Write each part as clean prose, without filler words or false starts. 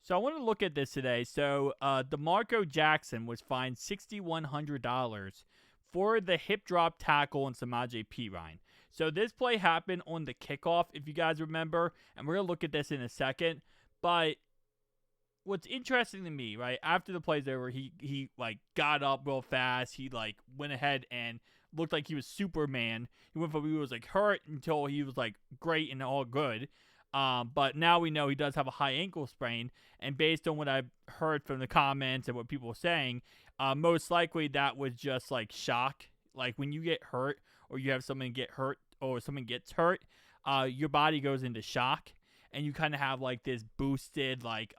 So I want to look at this today. So DeMarco Jackson was fined $6,100 for the hip drop tackle on Samaje Perine. So this play happened on the kickoff, if you guys remember, and we're gonna look at this in a second. But what's interesting to me, right, after the play's over, he like got up real fast. He like went ahead and looked like he was Superman. He went from he was like hurt until he was like great and all good. But now we know he does have a high ankle sprain, and based on what I've heard from the comments and what people are saying, most likely that was just like shock. Like when you get hurt or you have someone get hurt or someone gets hurt, your body goes into shock, and you kind of have like this boosted, like,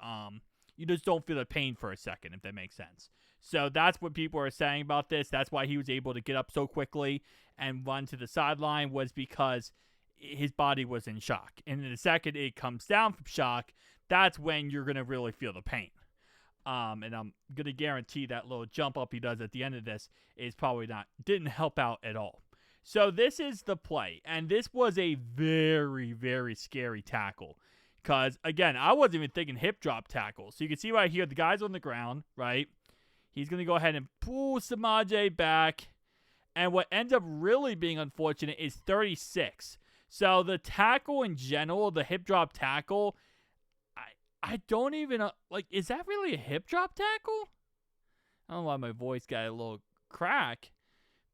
you just don't feel the pain for a second, if that makes sense. So that's what people are saying about this. That's why he was able to get up so quickly and run to the sideline, was because his body was in shock. And in the second it comes down from shock, that's when you're going to really feel the pain. And I'm going to guarantee that little jump up he does at the end of this is probably didn't help out at all. So this is the play. And this was a very, very scary tackle. Because, again, I wasn't even thinking hip drop tackle. So you can see right here, the guy's on the ground, right? He's going to go ahead and pull Samaje back. And what ends up really being unfortunate is 36. So the tackle in general, the hip drop tackle, I don't even, like, is that really a hip drop tackle? I don't know why my voice got a little crack.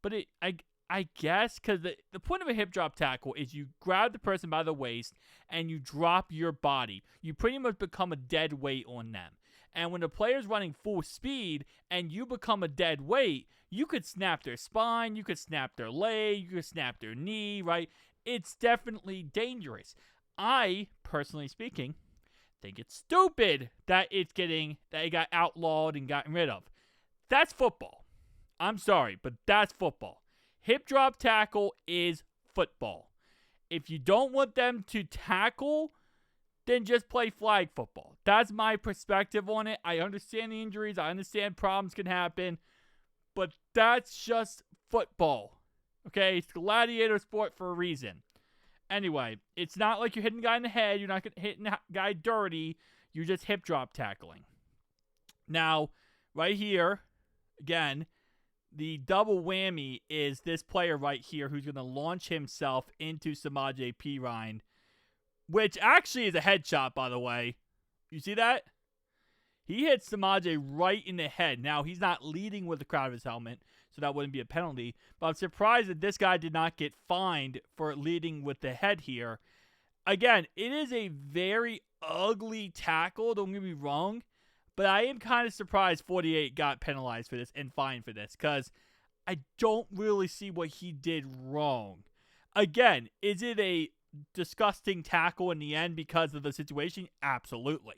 But I guess, because the point of a hip drop tackle is you grab the person by the waist and you drop your body. You pretty much become a dead weight on them. And when the player's running full speed and you become a dead weight, you could snap their spine, you could snap their leg, you could snap their knee, right? It's definitely dangerous. I, personally speaking, think it's stupid that it got outlawed and gotten rid of. That's football. I'm sorry, but that's football. Hip drop tackle is football. If you don't want them to tackle, then just play flag football. That's my perspective on it. I understand the injuries. I understand problems can happen. But that's just football. Okay? It's gladiator sport for a reason. Anyway, it's not like you're hitting a guy in the head. You're not hitting a guy dirty. You're just hip drop tackling. Now, right here, again, the double whammy is this player right here who's going to launch himself into Samaje Perine, which actually is a headshot, by the way. You see that? He hits Samaje right in the head. Now, he's not leading with the crown of his helmet, so that wouldn't be a penalty. But I'm surprised that this guy did not get fined for leading with the head here. Again, it is a very ugly tackle, don't get me wrong. But I am kind of surprised 48 got penalized for this and fined for this, because I don't really see what he did wrong. Again, is it a disgusting tackle in the end because of the situation? Absolutely.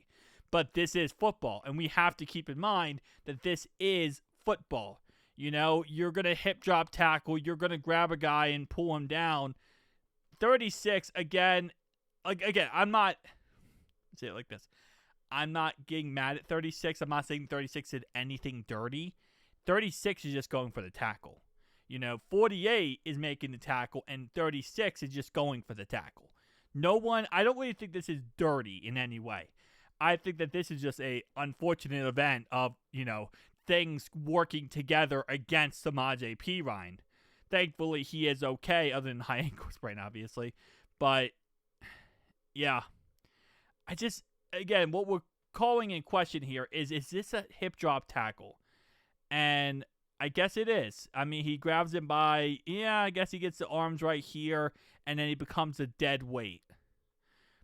But this is football, and we have to keep in mind that this is football. You know, you're going to hip drop tackle, you're going to grab a guy and pull him down. 36, again, I'm not, let's say it like this. I'm not getting mad at 36. I'm not saying 36 did anything dirty. 36 is just going for the tackle. You know, 48 is making the tackle, and 36 is just going for the tackle. I don't really think this is dirty in any way. I think that this is just a unfortunate event of, you know, things working together against Samaje Perine. Thankfully, he is okay, other than high ankle sprain, obviously. But, yeah. Again, what we're calling in question here is this a hip drop tackle? And I guess it is. I mean, he grabs him by, I guess he gets the arms right here, and then he becomes a dead weight.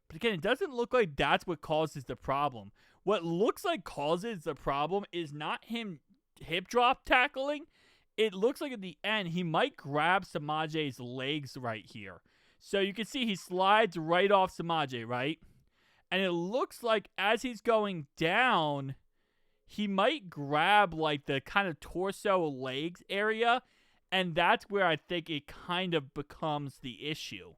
But again, it doesn't look like that's what causes the problem. What looks like causes the problem is not him hip drop tackling. It looks like at the end, he might grab Samaje's legs right here. So you can see he slides right off Samaje, right? And it looks like as he's going down, he might grab like the kind of torso legs area. And that's where I think it kind of becomes the issue.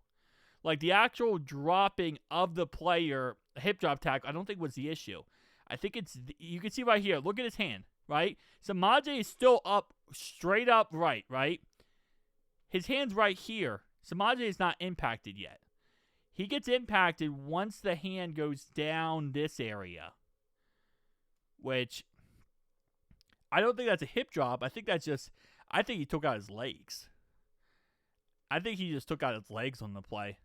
Like the actual dropping of the player, hip drop tackle, I don't think was the issue. I think you can see right here, look at his hand, right? Samaje is still up, straight up right? His hand's right here. Samaje is not impacted yet. He gets impacted once the hand goes down this area. which I don't think that's a hip drop. I think that's just, I think he took out his legs. I think he just took out his legs on the play.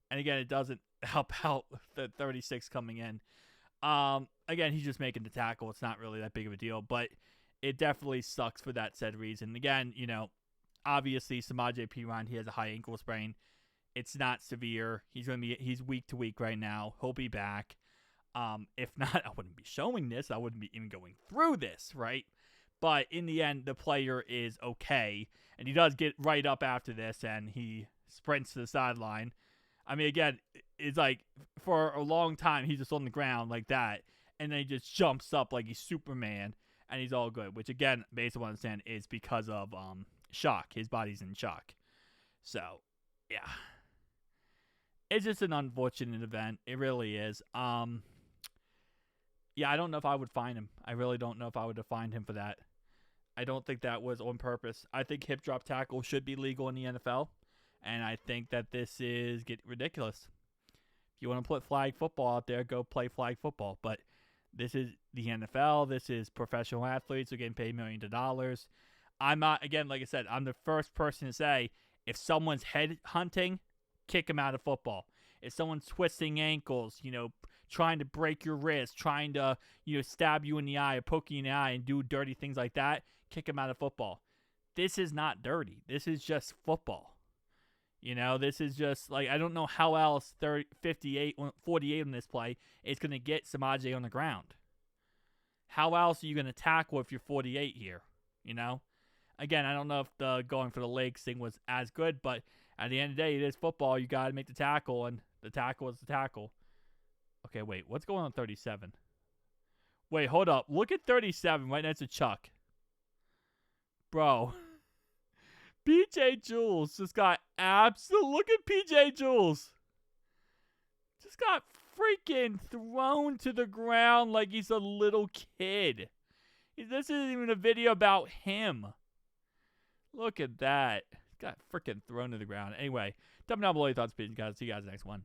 And again, it doesn't help out the 36 coming in. Again, he's just making the tackle. It's not really that big of a deal, but it definitely sucks for that said reason. Again, you know, obviously Samaje Perine, he has a high ankle sprain. It's not severe. He's week to week right now. He'll be back. If not, I wouldn't be showing this. I wouldn't be even going through this, right? But in the end, the player is okay, and he does get right up after this, and he sprints to the sideline. I mean, again, it's like for a long time he's just on the ground like that, and then he just jumps up like he's Superman, and he's all good. Which again, based on what I understand, is because of shock. His body's in shock. So, yeah, it's just an unfortunate event. It really is. Yeah, I don't know if I would fine him. I really don't know if I would have fined him for that. I don't think that was on purpose. I think hip drop tackle should be legal in the NFL. And I think that this is getting ridiculous. If you want to put flag football out there, go play flag football. But this is the NFL. This is professional athletes who are getting paid millions of dollars. I'm not, again, like I said, I'm the first person to say, if someone's head hunting, kick them out of football. If someone's twisting ankles, you know, trying to break your wrist, trying to, you know, stab you in the eye or poke you in the eye and do dirty things like that, kick them out of football. This is not dirty. This is just football. You know, this is just, like, I don't know how else 48 on this play is going to get Samaje on the ground. How else are you going to tackle if you're 48 here? You know? Again, I don't know if the going for the legs thing was as good, but at the end of the day, it is football. You got to make the tackle, and the tackle is the tackle. Okay, wait. What's going on 37? Wait, hold up. Look at 37 right next to Chuck. Bro. PJ Jules just got absolute. Look at PJ Jules. Just got freaking thrown to the ground like he's a little kid. This isn't even a video about him. Look at that. Got freaking thrown to the ground. Anyway, tell me down below your thoughts, please, guys. See you guys next one.